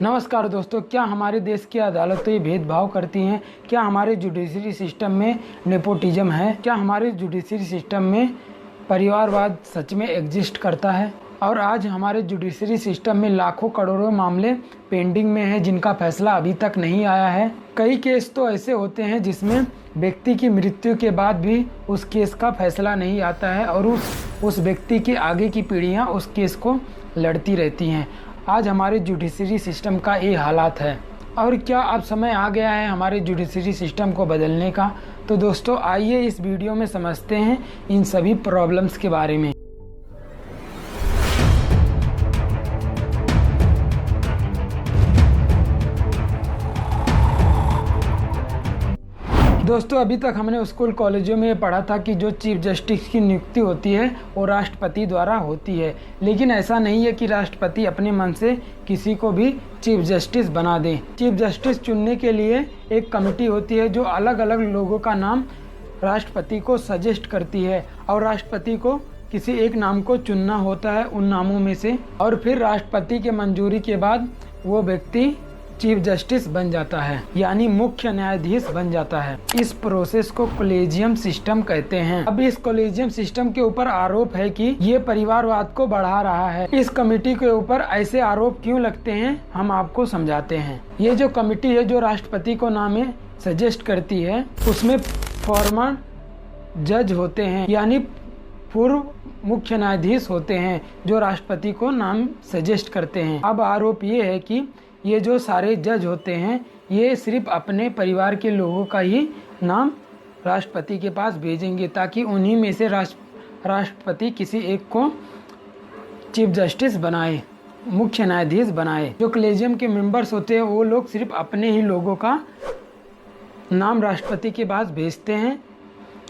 नमस्कार दोस्तों, क्या हमारे देश की अदालतें भेदभाव करती हैं? क्या हमारे जुडिशरी सिस्टम में नेपोटिज्म है? क्या हमारे जुडिशरी सिस्टम में परिवारवाद सच में एग्जिस्ट करता है? और आज हमारे जुडिशरी सिस्टम में लाखों करोड़ों मामले पेंडिंग में हैं जिनका फैसला अभी तक नहीं आया है। कई केस तो ऐसे होते हैं जिसमें व्यक्ति की मृत्यु के बाद भी उस केस का फैसला नहीं आता है और उस व्यक्ति की आगे की पीढ़ियां उस केस को लड़ती रहती हैं। आज हमारे जुडिशरी सिस्टम का ये हालात है। और क्या अब समय आ गया है हमारे जुडिशरी सिस्टम को बदलने का? तो दोस्तों आइए इस वीडियो में समझते हैं इन सभी प्रॉब्लम्स के बारे में। दोस्तों अभी तक हमने स्कूल कॉलेजों में पढ़ा था कि जो चीफ जस्टिस की नियुक्ति होती है वो राष्ट्रपति द्वारा होती है, लेकिन ऐसा नहीं है कि राष्ट्रपति अपने मन से किसी को भी चीफ जस्टिस बना दें। चीफ जस्टिस चुनने के लिए एक कमेटी होती है जो अलग अलग लोगों का नाम राष्ट्रपति को सजेस्ट करती है और राष्ट्रपति को किसी एक नाम को चुनना होता है उन नामों में से, और फिर राष्ट्रपति के मंजूरी के बाद वो व्यक्ति चीफ जस्टिस बन जाता है, यानी मुख्य न्यायाधीश बन जाता है। इस प्रोसेस को कॉलेजियम सिस्टम कहते हैं। अब इस कॉलेजियम सिस्टम के ऊपर आरोप है कि ये परिवारवाद को बढ़ा रहा है। इस कमेटी के ऊपर ऐसे आरोप क्यों लगते हैं हम आपको समझाते हैं। ये जो कमेटी है जो राष्ट्रपति को नाम सजेस्ट करती है उसमें फॉर्मर जज होते हैं, यानी पूर्व मुख्य न्यायाधीश होते हैं जो राष्ट्रपति को नाम सजेस्ट करते हैं। अब आरोप ये है कि ये जो सारे जज होते हैं ये सिर्फ अपने परिवार के लोगों का ही नाम राष्ट्रपति के पास भेजेंगे ताकि उन्हीं में से राष्ट्रपति किसी एक को चीफ जस्टिस बनाए, मुख्य न्यायाधीश बनाए। जो कॉलेजियम के मेंबर्स होते हैं वो लोग सिर्फ अपने ही लोगों का नाम राष्ट्रपति के पास भेजते हैं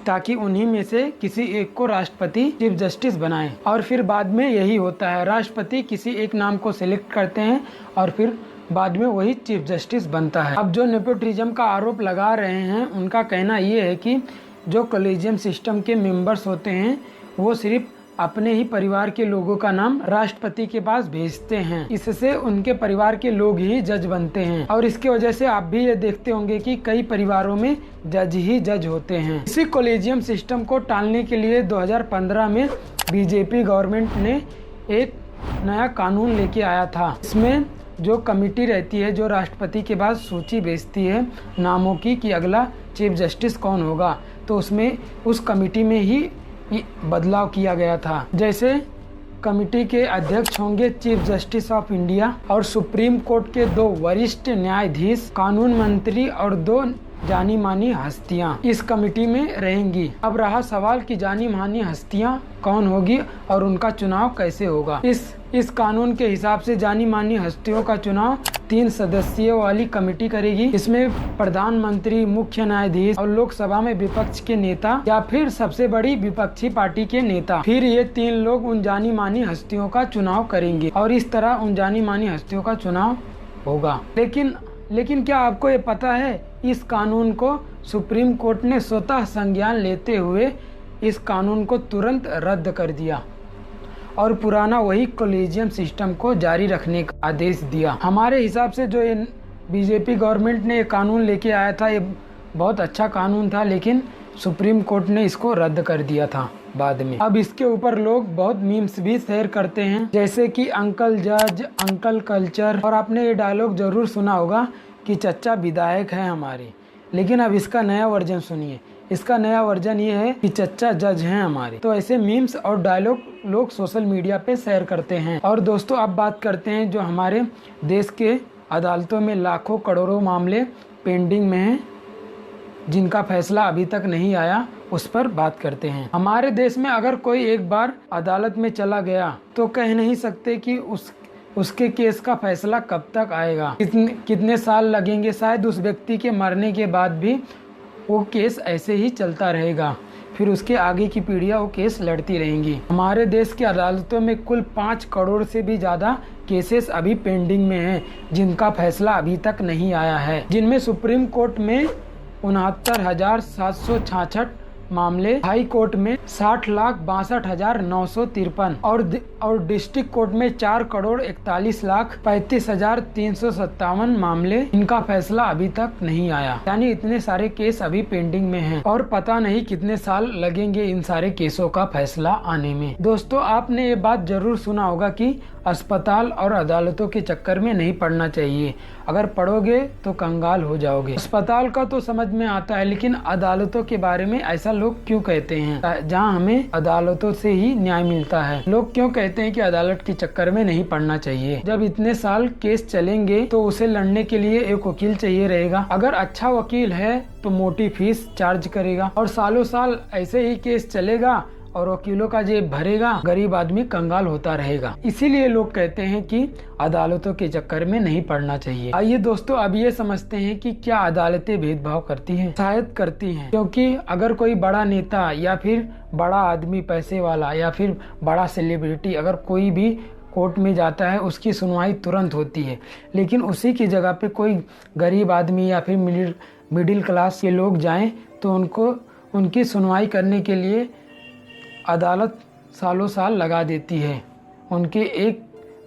ताकि उन्हीं में से किसी एक को राष्ट्रपति चीफ जस्टिस बनाए। और फिर बाद में यही होता है, राष्ट्रपति किसी एक नाम को सिलेक्ट करते हैं और फिर बाद में वही चीफ जस्टिस बनता है। अब जो नेपोटिज्म का आरोप लगा रहे हैं उनका कहना ये है कि जो कॉलेजियम सिस्टम के मेंबर्स होते हैं वो सिर्फ अपने ही परिवार के लोगों का नाम राष्ट्रपति के पास भेजते हैं, इससे उनके परिवार के लोग ही जज बनते हैं। और इसकी वजह से आप भी ये देखते होंगे कि कई परिवारों में जज ही जज होते हैं। इसी कॉलेजियम सिस्टम को टालने के लिए 2015 में बीजेपी गवर्नमेंट ने एक नया कानून लेके आया था। इसमें जो कमेटी रहती है जो राष्ट्रपति के पास सूची भेजती है नामों की कि अगला चीफ जस्टिस कौन होगा, तो उसमें उस कमेटी में ही बदलाव किया गया था। जैसे कमेटी के अध्यक्ष होंगे चीफ जस्टिस ऑफ इंडिया और सुप्रीम कोर्ट के 2 वरिष्ठ न्यायाधीश, कानून मंत्री और 2 जानी मानी हस्तियां इस कमेटी में रहेंगी। अब रहा सवाल कि जानी मानी हस्तियां कौन होगी और उनका चुनाव कैसे होगा। इस कानून के हिसाब से जानी मानी हस्तियों का चुनाव 3 सदस्यों वाली कमेटी करेगी। इसमें प्रधानमंत्री, मुख्य न्यायाधीश और लोकसभा में विपक्ष के नेता या फिर सबसे बड़ी विपक्षी पार्टी के नेता, फिर ये 3 लोग उन जानी मानी हस्तियों का चुनाव करेंगे और इस तरह उन जानी मानी हस्तियों का चुनाव होगा। लेकिन क्या आपको ये पता है इस कानून को सुप्रीम कोर्ट ने स्वतः संज्ञान लेते हुए इस कानून को तुरंत रद्द कर दिया और पुराना वही कॉलेजियम सिस्टम को जारी रखने का आदेश दिया। हमारे हिसाब से जो ये बीजेपी गवर्नमेंट ने ये कानून लेके आया था ये बहुत अच्छा कानून था, लेकिन सुप्रीम कोर्ट ने इसको रद्द कर दिया था बाद में। अब इसके ऊपर लोग बहुत मीम्स भी शेयर करते हैं, जैसे कि अंकल जज, अंकल कल्चर, और आपने ये डायलॉग जरूर सुना होगा कि चच्चा विधायक है हमारे। लेकिन अब इसका नया वर्जन सुनिए। इसका नया वर्जन ये है कि चच्चा जज हैं हमारे। तो ऐसे मीम्स और डायलॉग लोग सोशल मीडिया पे शेयर करते हैं। और दोस्तों अब बात करते हैं जो हमारे देश के अदालतों में लाखों करोड़ों मामले पेंडिंग में हैं जिनका फैसला अभी तक नहीं आया, उस पर बात करते हैं। हमारे देश में अगर कोई एक बार अदालत में चला गया तो कह नहीं सकते कि उसके केस का फैसला कब तक आएगा, कितने साल लगेंगे। शायद उस व्यक्ति के मरने के बाद भी वो केस ऐसे ही चलता रहेगा, फिर उसके आगे की पीढ़ियां वो केस लड़ती रहेंगी। हमारे देश की अदालतों में कुल 5 करोड़ से भी ज़्यादा केसेस अभी पेंडिंग में हैं जिनका फैसला अभी तक नहीं आया है, जिनमें सुप्रीम कोर्ट में 69,766 मामले हाई कोर्ट में 60,62,953 और डिस्ट्रिक्ट कोर्ट में 4,41,35,357 मामले, इनका फैसला अभी तक नहीं आया। यानी इतने सारे केस अभी पेंडिंग में हैं और पता नहीं कितने साल लगेंगे इन सारे केसों का फैसला आने में। दोस्तों, आपने ये बात जरूर सुना होगा कि अस्पताल और अदालतों के चक्कर में नहीं पड़ना चाहिए, अगर पढ़ोगे तो कंगाल हो जाओगे। अस्पताल का तो समझ में आता है, लेकिन अदालतों के बारे में ऐसा लोग क्यों कहते हैं, जहां हमें अदालतों से ही न्याय मिलता है। लोग क्यों कहते हैं कि अदालत के चक्कर में नहीं पड़ना चाहिए? जब इतने साल केस चलेंगे तो उसे लड़ने के लिए एक वकील चाहिए रहेगा। अगर अच्छा वकील है तो मोटी फीस चार्ज करेगा और सालों साल ऐसे ही केस चलेगा और वकीलों का जेब भरेगा, गरीब आदमी कंगाल होता रहेगा। इसीलिए लोग कहते हैं कि अदालतों के चक्कर में नहीं पड़ना चाहिए। आइए दोस्तों, अब ये समझते हैं कि क्या अदालतें भेदभाव करती हैं? शायद करती हैं, क्योंकि अगर कोई बड़ा नेता या फिर बड़ा आदमी, पैसे वाला या फिर बड़ा सेलिब्रिटी अगर कोई भी कोर्ट में जाता है, उसकी सुनवाई तुरंत होती है। लेकिन उसी की जगह पे कोई गरीब आदमी या फिर मिडिल क्लास के लोग जाएं तो उनकी सुनवाई करने के लिए अदालत सालों साल लगा देती है उनके एक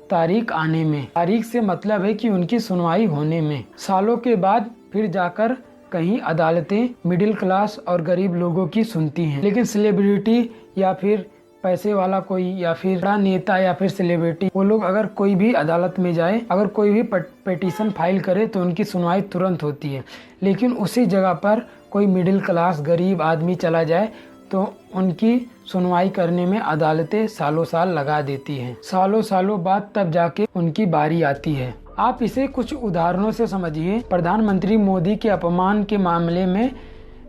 तारीख आने में। तारीख से मतलब है कि उनकी सुनवाई होने में। सालों के बाद फिर जाकर कहीं अदालतें मिडिल क्लास और गरीब लोगों की सुनती हैं। लेकिन सेलिब्रिटी या फिर पैसे वाला कोई या फिर बड़ा नेता या फिर सेलिब्रिटी, वो लोग अगर कोई भी अदालत में जाए, अगर कोई भी पिटीशन फाइल करे तो उनकी सुनवाई तुरंत होती है। लेकिन उसी जगह पर कोई मिडिल क्लास गरीब आदमी चला जाए तो उनकी सुनवाई करने में अदालतें सालों साल लगा देती हैं। सालों बाद तब जाके उनकी बारी आती है। आप इसे कुछ उदाहरणों से समझिए। प्रधानमंत्री मोदी के अपमान के मामले में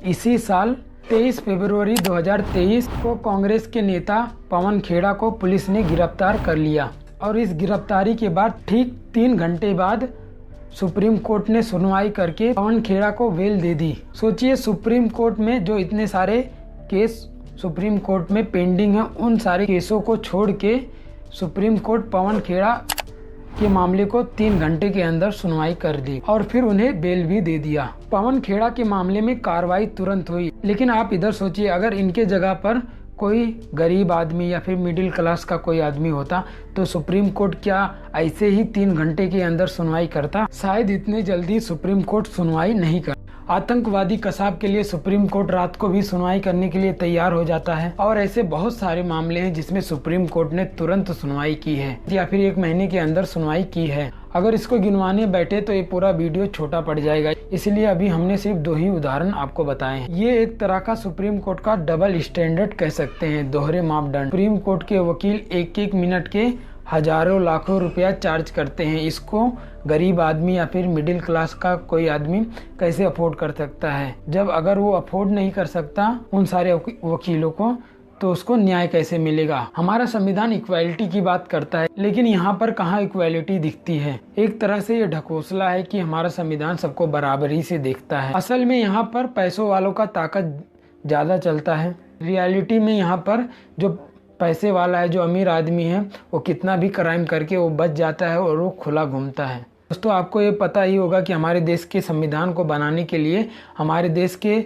इसी साल 23 फरवरी 2023 को कांग्रेस के नेता पवन खेड़ा को पुलिस ने गिरफ्तार कर लिया और इस गिरफ्तारी के बाद ठीक 3 घंटे बाद सुप्रीम कोर्ट ने सुनवाई करके पवन खेड़ा को बेल दे दी। सोचिए, सुप्रीम कोर्ट में जो इतने सारे केस सुप्रीम कोर्ट में पेंडिंग है, उन सारे केसों को छोड़ के सुप्रीम कोर्ट पवन खेड़ा के मामले को 3 घंटे के अंदर सुनवाई कर दी और फिर उन्हें बेल भी दे दिया। पवन खेड़ा के मामले में कार्रवाई तुरंत हुई। लेकिन आप इधर सोचिए, अगर इनके जगह पर कोई गरीब आदमी या फिर मिडिल क्लास का कोई आदमी होता तो सुप्रीम कोर्ट क्या ऐसे ही 3 घंटे के अंदर सुनवाई करता? शायद इतने जल्दी सुप्रीम कोर्ट सुनवाई नहीं कर। आतंकवादी कसाब के लिए सुप्रीम कोर्ट रात को भी सुनवाई करने के लिए तैयार हो जाता है और ऐसे बहुत सारे मामले हैं जिसमें सुप्रीम कोर्ट ने तुरंत सुनवाई की है या फिर 1 महीने के अंदर सुनवाई की है। अगर इसको गिनवाने बैठे तो ये पूरा वीडियो छोटा पड़ जाएगा, इसलिए अभी हमने सिर्फ 2 ही उदाहरण आपको बताए हैं। ये एक तरह का सुप्रीम कोर्ट का डबल स्टैंडर्ड कह सकते हैं, दोहरे मापदंड। सुप्रीम कोर्ट के वकील 1-1 मिनट के हजारों लाखों रुपया चार्ज करते हैं। इसको गरीब आदमी या फिर मिडिल क्लास का कोई आदमी कैसे अफोर्ड कर सकता है? जब अगर वो अफोर्ड नहीं कर सकता उन सारे वकीलों को, तो उसको न्याय कैसे मिलेगा? हमारा संविधान इक्वालिटी की बात करता है, लेकिन यहाँ पर कहाँ इक्वालिटी दिखती है? एक तरह से ये ढकोसला है कि हमारा संविधान सबको बराबरी से देखता है। असल में यहाँ पर पैसों वालों का ताकत ज्यादा चलता है। रियलिटी में यहाँ पर जो पैसे वाला है, जो अमीर आदमी है, वो कितना भी क्राइम करके वो बच जाता है और वो खुला घूमता है। दोस्तों, आपको ये पता ही होगा कि हमारे देश के संविधान को बनाने के लिए हमारे देश के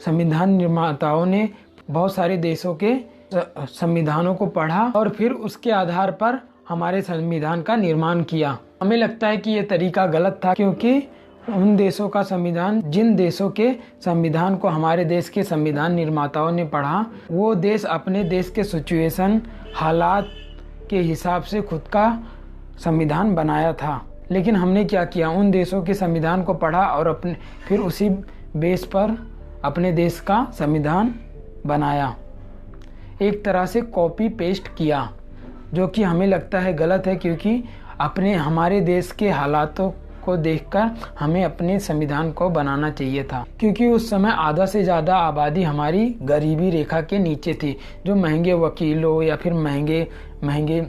संविधान निर्माताओं ने बहुत सारे देशों के संविधानों को पढ़ा और फिर उसके आधार पर हमारे संविधान का निर्माण किया। हमें लगता है कि ये तरीका गलत था, क्योंकि उन देशों का संविधान, जिन देशों के संविधान को हमारे देश के संविधान निर्माताओं ने पढ़ा, वो देश अपने देश के सिचुएशन, हालात के हिसाब से खुद का संविधान बनाया था। लेकिन हमने क्या किया, उन देशों के संविधान को पढ़ा और फिर उसी बेस पर अपने देश का संविधान बनाया। एक तरह से कॉपी पेस्ट किया, जो कि हमें लगता है गलत है, क्योंकि हमारे देश के हालातों को देखकर हमें अपने संविधान को बनाना चाहिए था। क्योंकि उस समय आधा से ज्यादा आबादी हमारी गरीबी रेखा के नीचे थी, जो महंगे वकीलों या फिर महंगे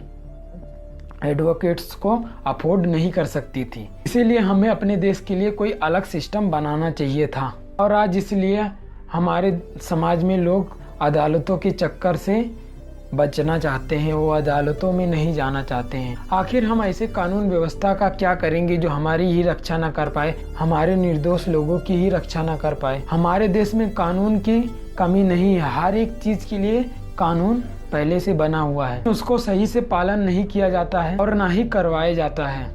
एडवोकेट्स को अफोर्ड नहीं कर सकती थी। इसीलिए हमें अपने देश के लिए कोई अलग सिस्टम बनाना चाहिए था। और आज इसलिए हमारे समाज में लोग अदालतों के चक्कर से बचना चाहते हैं, वो अदालतों में नहीं जाना चाहते हैं। आखिर हम ऐसे कानून व्यवस्था का क्या करेंगे जो हमारी ही रक्षा न कर पाए, हमारे निर्दोष लोगों की ही रक्षा न कर पाए? हमारे देश में कानून की कमी नहीं है। हर एक चीज़ के लिए कानून पहले से बना हुआ है, उसको सही से पालन नहीं किया जाता है और ना ही करवाया जाता है।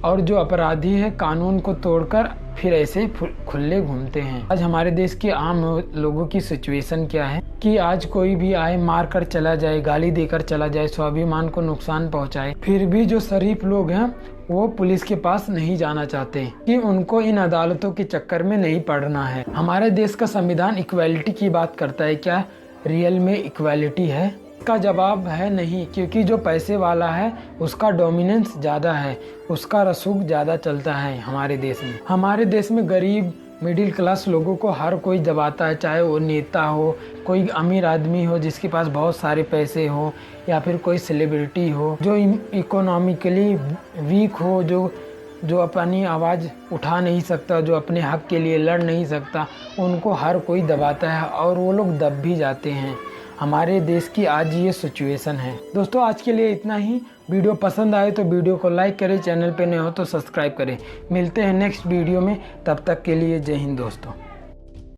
और जो अपराधी है कानून को तोड़कर फिर ऐसे खुले घूमते हैं। आज हमारे देश के आम लोगों की सिचुएशन क्या है कि आज कोई भी आए, मार कर चला जाए, गाली देकर चला जाए, स्वाभिमान को नुकसान पहुंचाए, फिर भी जो शरीफ लोग हैं वो पुलिस के पास नहीं जाना चाहते कि उनको इन अदालतों के चक्कर में नहीं पड़ना है। हमारे देश का संविधान इक्वालिटी की बात करता है, क्या रियल में इक्वालिटी है? इसका जवाब है नहीं, क्योंकि जो पैसे वाला है उसका डोमिनेंस ज़्यादा है, उसका रसूख ज़्यादा चलता है हमारे देश में। हमारे देश में गरीब मिडिल क्लास लोगों को हर कोई दबाता है, चाहे वो नेता हो, कोई अमीर आदमी हो जिसके पास बहुत सारे पैसे हो, या फिर कोई सेलिब्रिटी हो जो इकोनॉमिकली वीक हो, जो अपनी आवाज़ उठा नहीं सकता, जो अपने हक के लिए लड़ नहीं सकता, उनको हर कोई दबाता है और वो लोग दब भी जाते हैं। हमारे देश की आज ये सिचुएशन है। दोस्तों आज के लिए इतना ही। वीडियो पसंद आए तो वीडियो को लाइक करें, चैनल पे नए हो तो सब्सक्राइब करें। मिलते हैं नेक्स्ट वीडियो में, तब तक के लिए जय हिंद दोस्तों।